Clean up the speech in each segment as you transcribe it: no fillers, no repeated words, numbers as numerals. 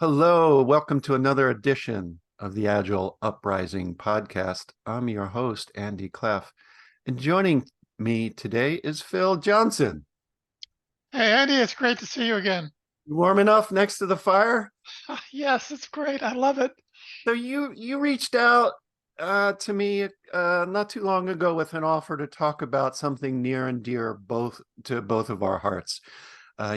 Hello, welcome to another edition of the Agile Uprising podcast. I'm your host, Andy Cleff, and joining me today is Phil Johnson. Hey, Andy, it's great to see you again. You warm enough next to the fire? Yes, it's great. I love it. So you reached out to me not too long ago with an offer to talk about something near and dear both of our hearts,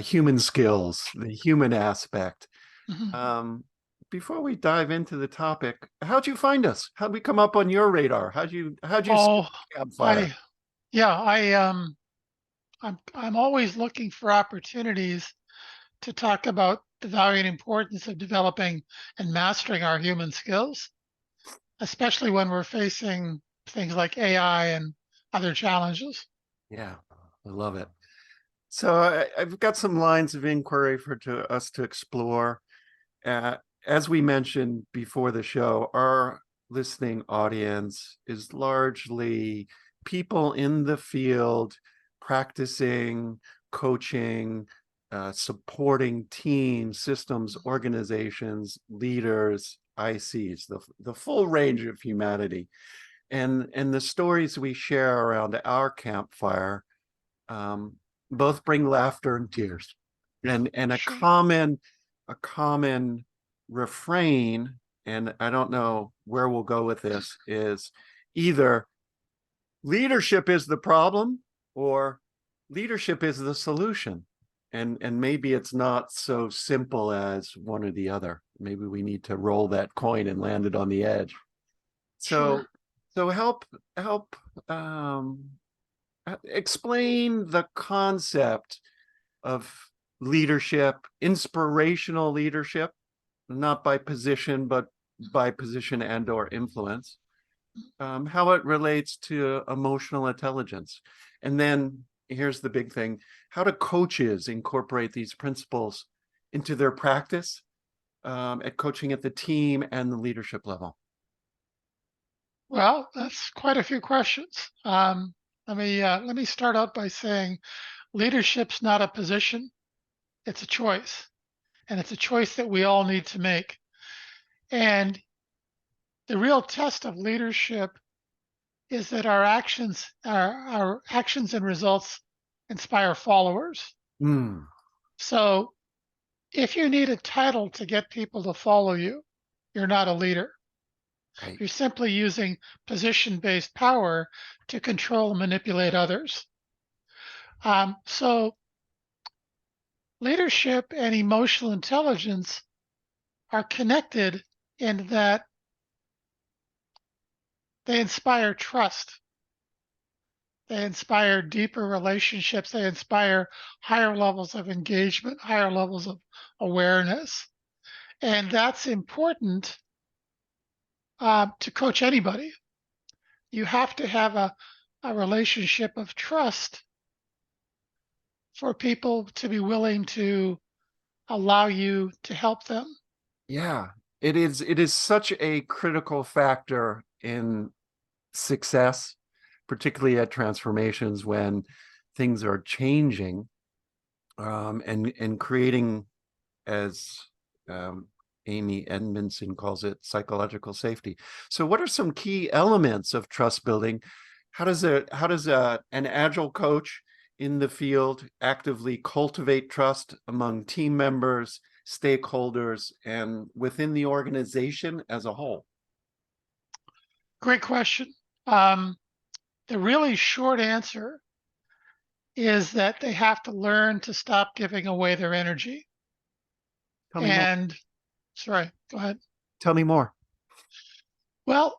human skills, the human aspect. Mhm. Um, Before we dive into the topic, how'd you find us? How'd we come up on your radar? How'd you see Oh, Campfire? I yeah, I'm always looking for opportunities to talk about the value and importance of developing and mastering our human skills, especially when we're facing things like AI and other challenges. Yeah, I love it. So I've got some lines of inquiry for us to explore. Uh, as we mentioned before the show, our listening audience is largely people in the field practicing, coaching, supporting teams, systems, organizations, leaders, ICs, the full range of humanity. And the stories we share around our campfire um, both bring laughter and tears. And Sure. a common refrain, and I don't know where we'll go with this, is either leadership is the problem or leadership is the solution. And maybe it's not so simple as one or the other. Maybe we need to roll that coin and land it on the edge. So Sure. so help um explain the concept of leadership, inspirational leadership, not by position, but by position and or influence, how it relates to emotional intelligence. And then here's the big thing: how do coaches incorporate these principles into their practice at coaching at the team and the leadership level? Well, that's quite a few questions. Let me start out by saying leadership's not a position, it's a choice. And it's a choice that we all need to make. And the real test of leadership is that our actions and results inspire followers. Mm, So if you need a title to get people to follow you, you're not a leader. right. You're simply using position-based power to control and manipulate others. So leadership and emotional intelligence are connected in that they inspire trust. They inspire deeper relationships. They inspire higher levels of engagement, higher levels of awareness. And that's important to coach anybody. You have to have a relationship of trust for people to be willing to allow you to help them. Yeah, it is such a critical factor in success, particularly at transformations when things are changing, and creating, as um, Amy Edmondson calls it, psychological safety. So, what are some key elements of trust building? An agile coach in the field actively cultivate trust among team members, stakeholders, and within the organization as a whole? Great question. Um, the really short answer is that they have to learn to stop giving away their energy. Tell me more. And sorry, go ahead. Tell me more. Well,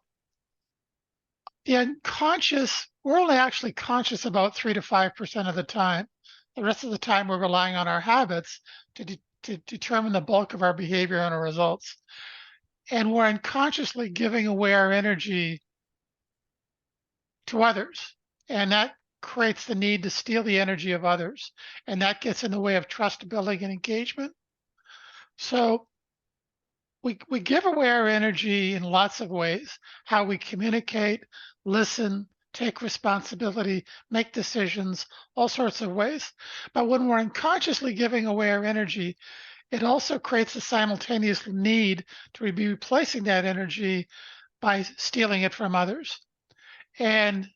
we're only actually conscious about 3 to 5% of the time. The rest of the time, we're relying on our habits to determine the bulk of our behavior and our results. And we're unconsciously giving away our energy to others. And that creates the need to steal the energy of others. And that gets in the way of trust building and engagement. So we give away our energy in lots of ways: how we communicate, listen, take responsibility, make decisions, all sorts of ways. But when we're unconsciously giving away our energy, It also creates a simultaneous need to be replacing that energy by stealing it from others. And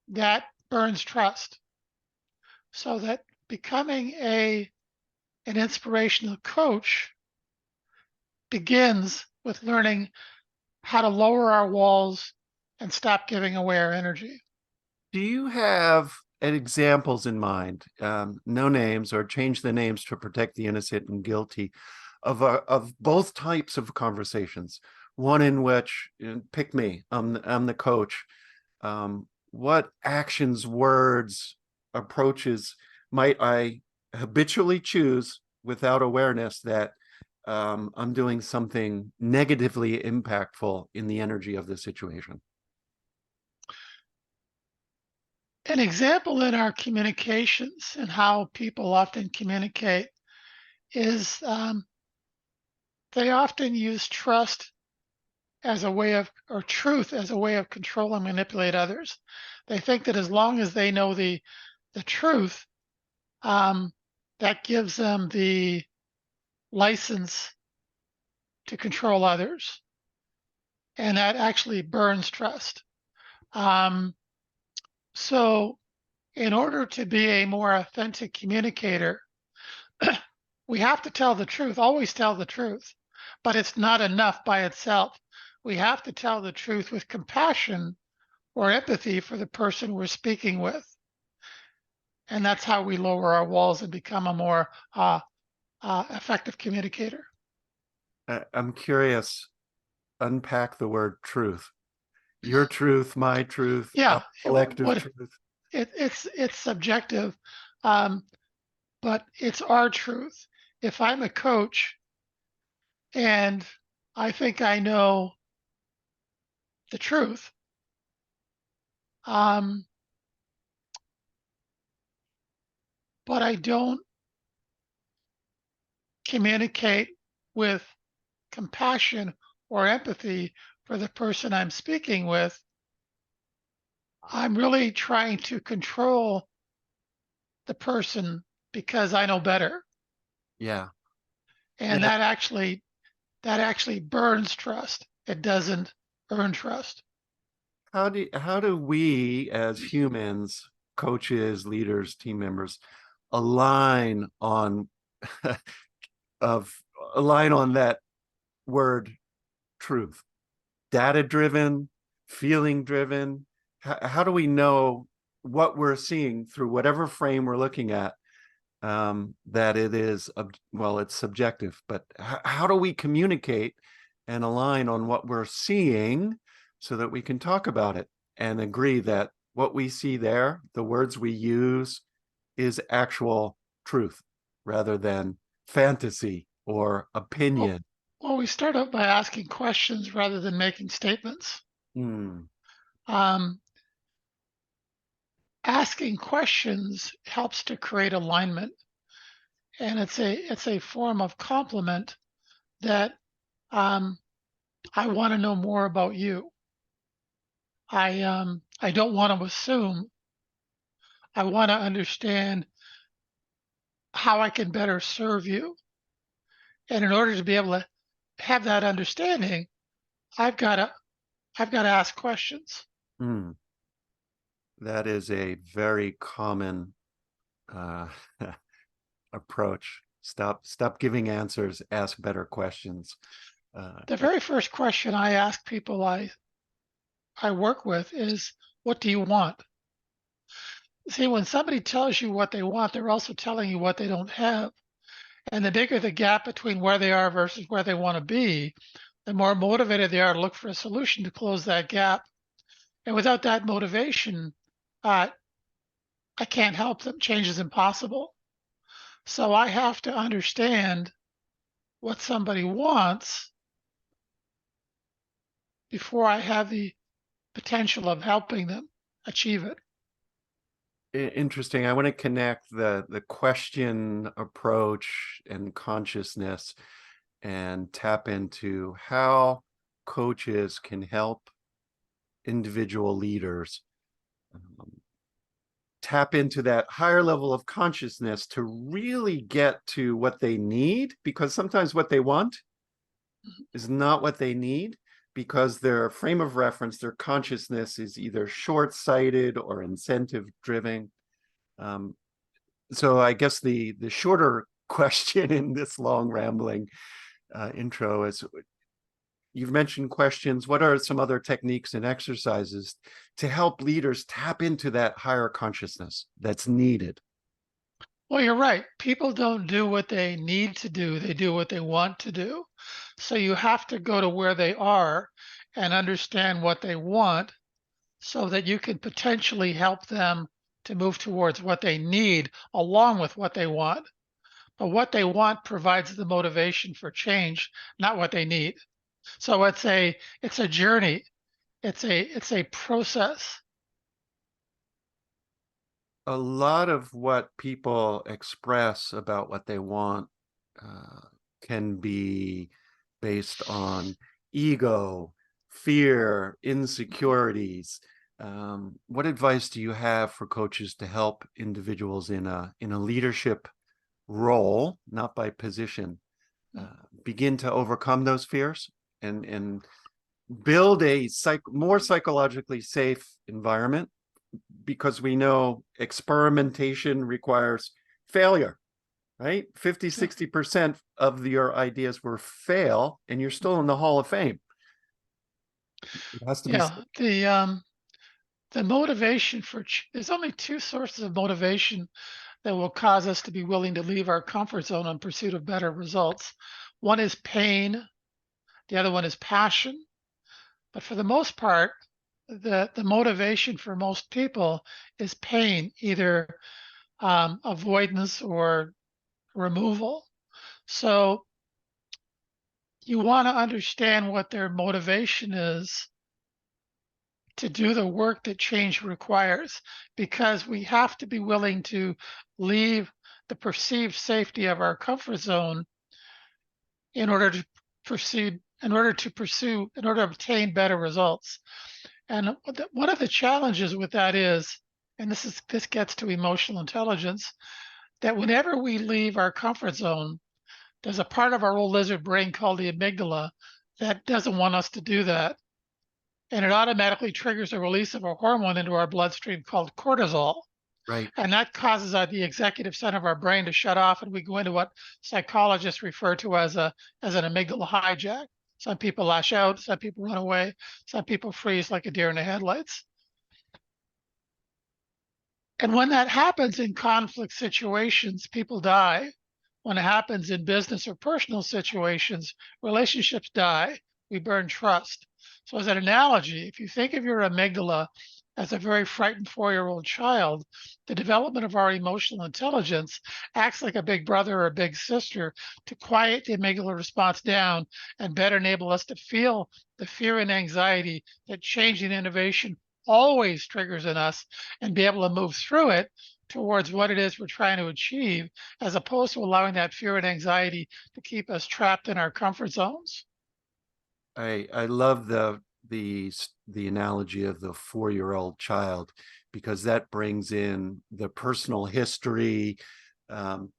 that burns trust. So that becoming an inspirational coach begins with learning how to lower our walls and stop giving away our energy. Do you have examples in mind, no names or change the names to protect the innocent and guilty, of both types of conversations? One in which, pick me, I'm the coach. What actions, words, approaches might I habitually choose without awareness that I'm doing something negatively impactful in the energy of the situation? An example in our communications and how people often communicate is they often use trust as a way of, or truth as a way of control and manipulate others. They think that as long as they know the truth, um, that gives them the license to control others, and that actually burns trust. Um, so, in order to be a more authentic communicator, we have to tell the truth, always tell the truth, but it's not enough by itself. We have to tell the truth with compassion or empathy for the person we're speaking with. And that's how we lower our walls and become a more effective communicator. I'm curious, unpack the word truth. Your truth, my truth, our Yeah, collective what truth. it's subjective, um, but it's our truth. If I'm a coach and I think I know the truth, um, but I don't communicate with compassion or empathy for the person I'm speaking with, I'm really trying to control the person because I know better. Yeah. And Yeah. that actually burns trust. It doesn't earn trust. How do we as humans, coaches, leaders, team members, align on of align on that word truth? Data driven, feeling driven. How do we know what we're seeing through whatever frame we're looking at, that it is, well, it's subjective, but how do we communicate and align on what we're seeing so that we can talk about it and agree that what we see there, the words we use, is actual truth rather than fantasy or Well, opinion? well, we start out by asking questions rather than making statements. Hmm. Um, Asking questions helps to create alignment, and it's a form of compliment that um, I want to know more about you. I don't want to assume. I want to understand how I can better serve you. And in order to be able to have that understanding, I've got to I've got to ask questions. Hmm. That is a very common uh, approach. Stop giving answers, ask better questions. Uh, The very first question I ask people I work with is, what do you want? See, when somebody tells you what they want, they're also telling you what they don't have. And the bigger the gap between where they are versus where they want to be, the more motivated they are to look for a solution to close that gap. And without that motivation, uh, I can't help them. Change is impossible. So I have to understand what somebody wants before I have the potential of helping them achieve it. Interesting. I want to connect the question approach and consciousness and tap into how coaches can help individual leaders, um, tap into that higher level of consciousness to really get to what they need, because sometimes what they want is not what they need, because their frame of reference, their consciousness is either short-sighted or incentive-driven. So I guess the shorter question in this long rambling intro is, you've mentioned questions. What are some other techniques and exercises to help leaders tap into that higher consciousness that's needed? Well, you're right. People don't do what they need to do. They do what they want to do. So you have to go to where they are and understand what they want so that you can potentially help them to move towards what they need along with what they want. But what they want provides the motivation for change, not what they need. So it's a journey. It's a process. A lot of what people express about what they want uh, can be based on ego, fear, insecurities. What advice do you have for coaches to help individuals in a leadership role, not by position, begin to overcome those fears and build a more psychologically safe environment? Because we know experimentation requires failure, right? 50-60% of your ideas will fail, and you're still in the Hall of Fame. It has to be safe. Yeah, the motivation there's only two sources of motivation that will cause us to be willing to leave our comfort zone in pursuit of better results. One is pain, the other one is passion. But for the most part, the motivation for most people is pain, either avoidance or removal. So you want to understand what their motivation is to do the work that change requires, because we have to be willing to leave the perceived safety of our comfort zone in order to in order to obtain better results. And one of the challenges with that is, and this gets to emotional intelligence, that whenever we leave our comfort zone, there's a part of our old lizard brain called the amygdala that doesn't want us to do that. And it automatically triggers a release of a hormone into our bloodstream called cortisol. Right. And that causes the executive center of our brain to shut off, and we go into what psychologists refer to as an amygdala hijack. Some people lash out, some people run away, some people freeze like a deer in the headlights. And when that happens in conflict situations, people die. When it happens in business or personal situations, relationships die. We burn trust. So as an analogy, if you think of your amygdala as a very frightened 4-year-old child, the development of our emotional intelligence acts like a big brother or a big sister to quiet the amygdala response down and better enable us to feel the fear and anxiety that change and innovation always triggers in us, and be able to move through it towards what it is we're trying to achieve, as opposed to allowing that fear and anxiety to keep us trapped in our comfort zones. I love the analogy of the 4-year-old child, because that brings in the personal history,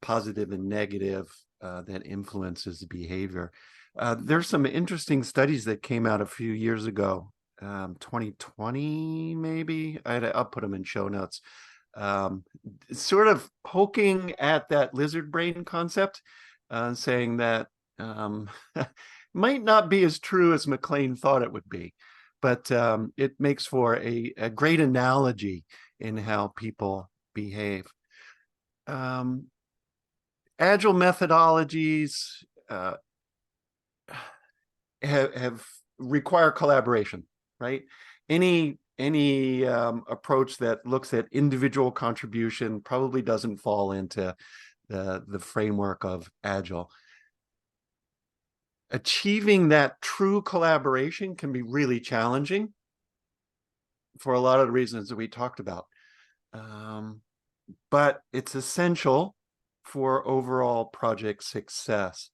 positive and negative, that influences the behavior. There's some interesting studies that came out a few years ago, 2020 maybe. I'll put them in show notes. Sort of poking at that lizard brain concept, saying that might not be as true as McLean thought it would be, but it makes for a great analogy in how people behave. Agile methodologies have require collaboration, right? Any approach that looks at individual contribution probably doesn't fall into the framework of Agile. Achieving that true collaboration can be really challenging for a lot of the reasons that we talked about. But it's essential for overall project success.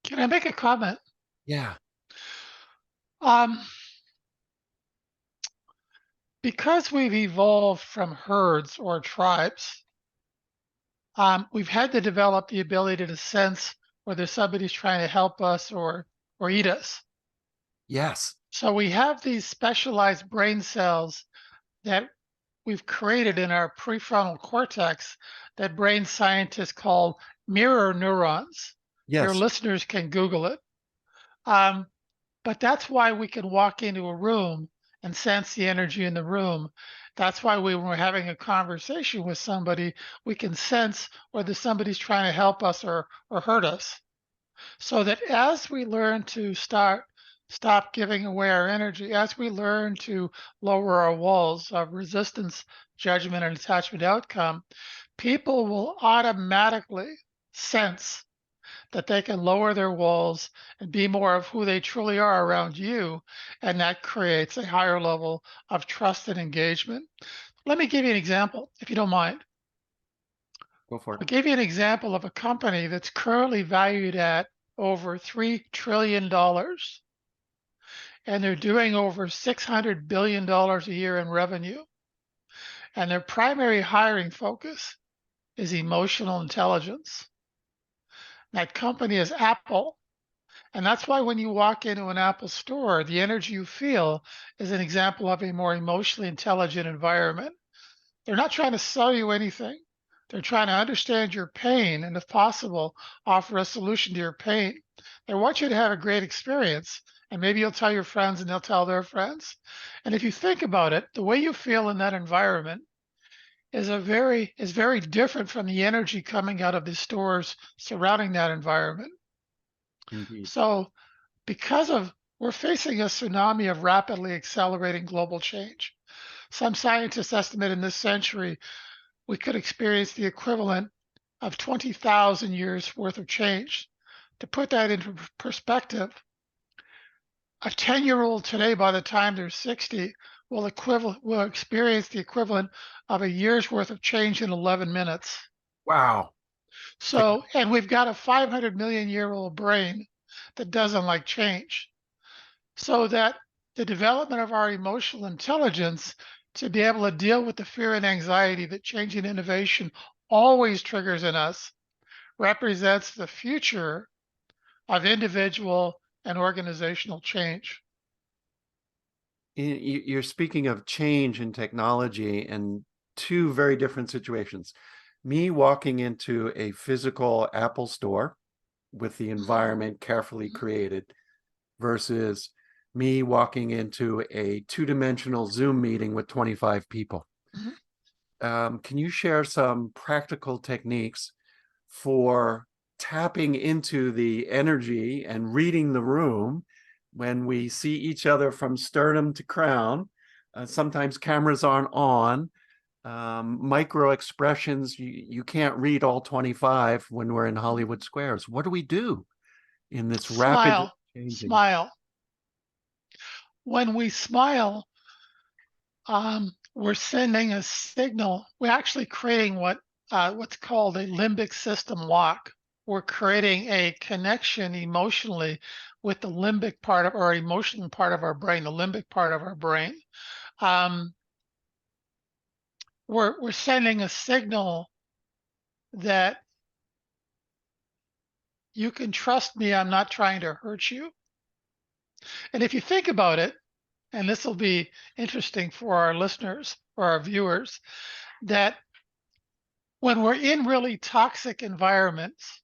Can I make a comment? Yeah. Um, Because we've evolved from herds or tribes, we've had to develop the ability to sense whether somebody's trying to help us or eat us. Yes. So we have these specialized brain cells that we've created in our prefrontal cortex that brain scientists call mirror neurons. Your Yes. listeners can Google it. Um, but that's why we can walk into a room and sense the energy in the room. That's why when we're having a conversation with somebody, we can sense whether somebody's trying to help us or hurt us. So that as we learn to stop giving away our energy, as we learn to lower our walls of resistance, judgment, and attachment outcome, people will automatically sense that they can lower their walls and be more of who they truly are around you. And that creates a higher level of trust and engagement. Let me give you an example, if you don't mind. Go for it. I'll give you an example of a company that's currently valued at over $3 trillion, and they're doing over $600 billion a year in revenue. And their primary hiring focus is emotional intelligence. That company is Apple. And that's why when you walk into an Apple store, the energy you feel is an example of a more emotionally intelligent environment. They're not trying to sell you anything. They're trying to understand your pain and, if possible, offer a solution to your pain. They want you to have a great experience. And maybe you'll tell your friends and they'll tell their friends. And if you think about it, the way you feel in that environment is very different from the energy coming out of the stores surrounding that environment. Indeed. So because of we're facing a tsunami of rapidly accelerating global change. Some scientists estimate in this century we could experience the equivalent of 20,000 years worth of change. To put that into perspective, a 10-year-old today, by the time they're 60, will experience the equivalent of a year's worth of change in 11 minutes. Wow. So, and we've got a 500 million year old brain that doesn't like change. So that the development of our emotional intelligence to be able to deal with the fear and anxiety that change and innovation always triggers in us represents the future of individual and organizational change. You're speaking of change in technology and two very different situations. Me walking into a physical Apple store with the environment carefully created versus me walking into a two-dimensional Zoom meeting with 25 people. Mhm. Can you share some practical techniques for tapping into the energy and reading the room when we see each other from sternum to crown? Sometimes cameras aren't on. Micro expressions, you can't read all 25 when we're in Hollywood Squares. What do we do in this rapidly Smile, changing? smile. When we smile, we're sending a signal. We're actually creating what's called a limbic system lock. We're creating a connection emotionally with the limbic part of our emotional part of our brain, the limbic part of our brain. Um, we're sending a signal that you can trust me. I'm not trying to hurt you. And if you think about it, and this will be interesting for our listeners or our viewers, that when we're in really toxic environments,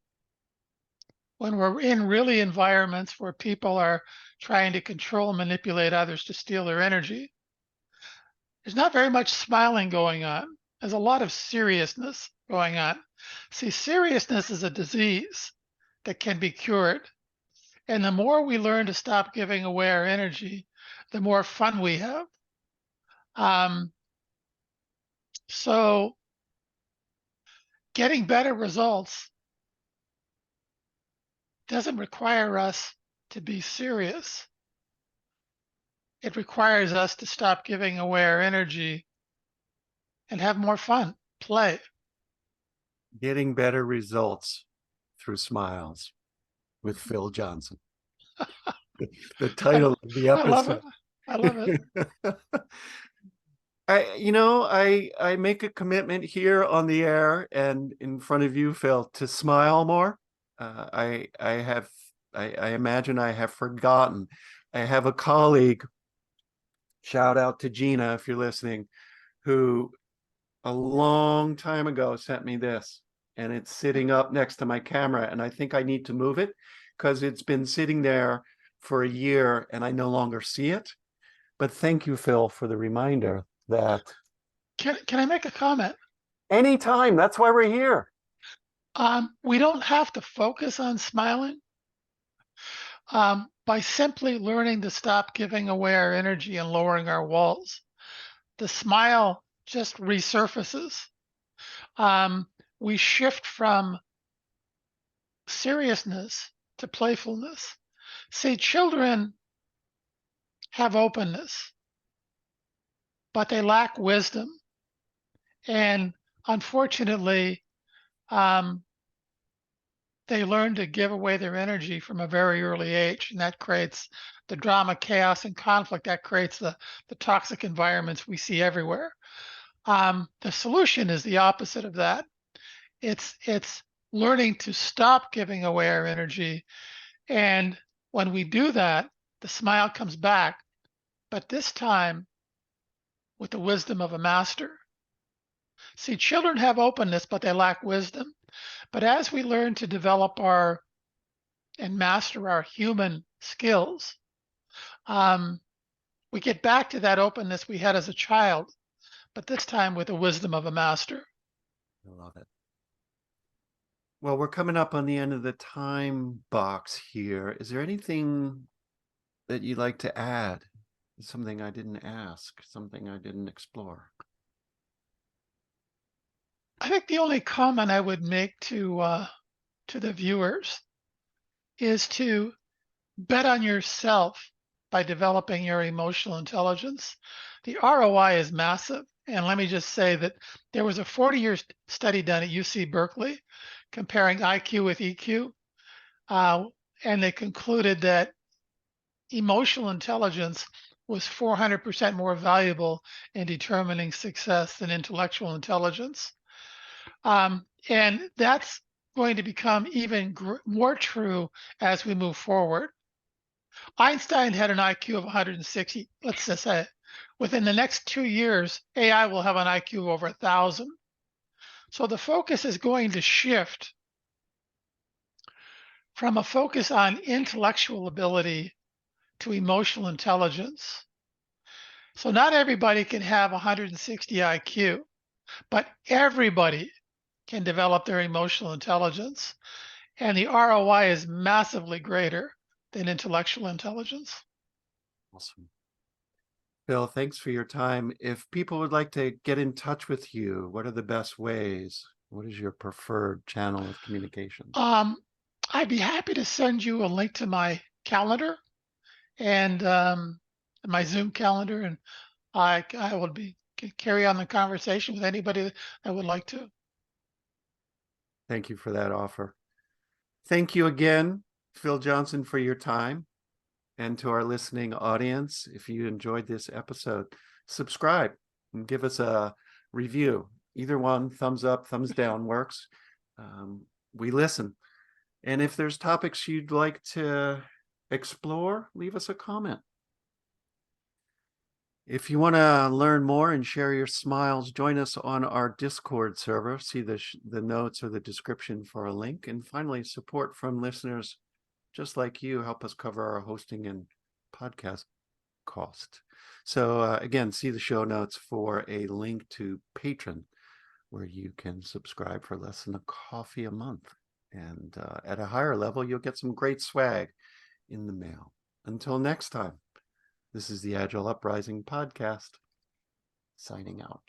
when we're in really environments where people are trying to control and manipulate others to steal their energy, there's not very much smiling going on. There's a lot of seriousness going on. See, seriousness is a disease that can be cured. And the more we learn to stop giving away our energy, the more fun we have. Um, so getting better results doesn't require us to be serious. It requires us to stop giving away our energy and have more fun, play. Getting better results through smiles with Phil Johnson. The I, title of the I love it. episode. I love it. I make a commitment here on the air and in front of you, Phil, to smile more. I imagine I have forgotten. I have a colleague, shout out to Gina if you're listening, who a long time ago sent me this, and it's sitting up next to my camera, and I think I need to move it because it's been sitting there for a year and I no longer see it. But thank you, Phil, for the reminder that Can I make a comment? anytime, that's why we're here. We don't have to focus on smiling. By simply learning to stop giving away our energy and lowering our walls, the smile just resurfaces. We shift from seriousness to playfulness. See, children have openness, but they lack wisdom. And unfortunately, um, they learn to give away their energy from a very early age, and that creates the drama, chaos, and conflict. That creates the toxic environments we see everywhere. The solution is the opposite of that. It's learning to stop giving away our energy, and when we do that, the smile comes back, but this time with the wisdom of a master. See, children have openness, but they lack wisdom. But as we learn to develop and master our human skills, we get back to that openness we had as a child, but this time with the wisdom of a master. I love it. Well, we're coming up on the end of the time box here. Is there anything that you'd like to add? Something I didn't ask, something I didn't explore? I think the only comment I would make to the viewers is to bet on yourself by developing your emotional intelligence. The ROI is massive. And let me just say that there was a 40-year study done at UC Berkeley comparing IQ with EQ. And they concluded that emotional intelligence was 400% more valuable in determining success than intellectual intelligence. And that's going to become even more true as we move forward. Einstein had an IQ of 160. Let's just say within the next 2 years, AI will have an IQ of over 1,000. So the focus is going to shift from a focus on intellectual ability to emotional intelligence. So not everybody can have 160 IQ, but everybody can develop their emotional intelligence. And the ROI is massively greater than intellectual intelligence. Awesome. Phil, thanks for your time. If people would like to get in touch with you, what are the best ways? What is your preferred channel of communication? I'd be happy to send you a link to my calendar and my Zoom calendar, and I would carry on the conversation with anybody that would like to. Thank you for that offer. Thank you again, Phil Johnson, for your time. And to our listening audience, if you enjoyed this episode, subscribe and give us a review. Either one, thumbs up, thumbs down works. We listen. And if there's topics you'd like to explore, leave us a comment. If you want to learn more and share your smiles, join us on our Discord server. See the notes or the description for a link. And finally, support from listeners just like you help us cover our hosting and podcast cost. So again, see the show notes for a link to Patreon, where you can subscribe for less than a coffee a month. And at a higher level, you'll get some great swag in the mail. Until next time, this is the Agile Uprising podcast, signing out.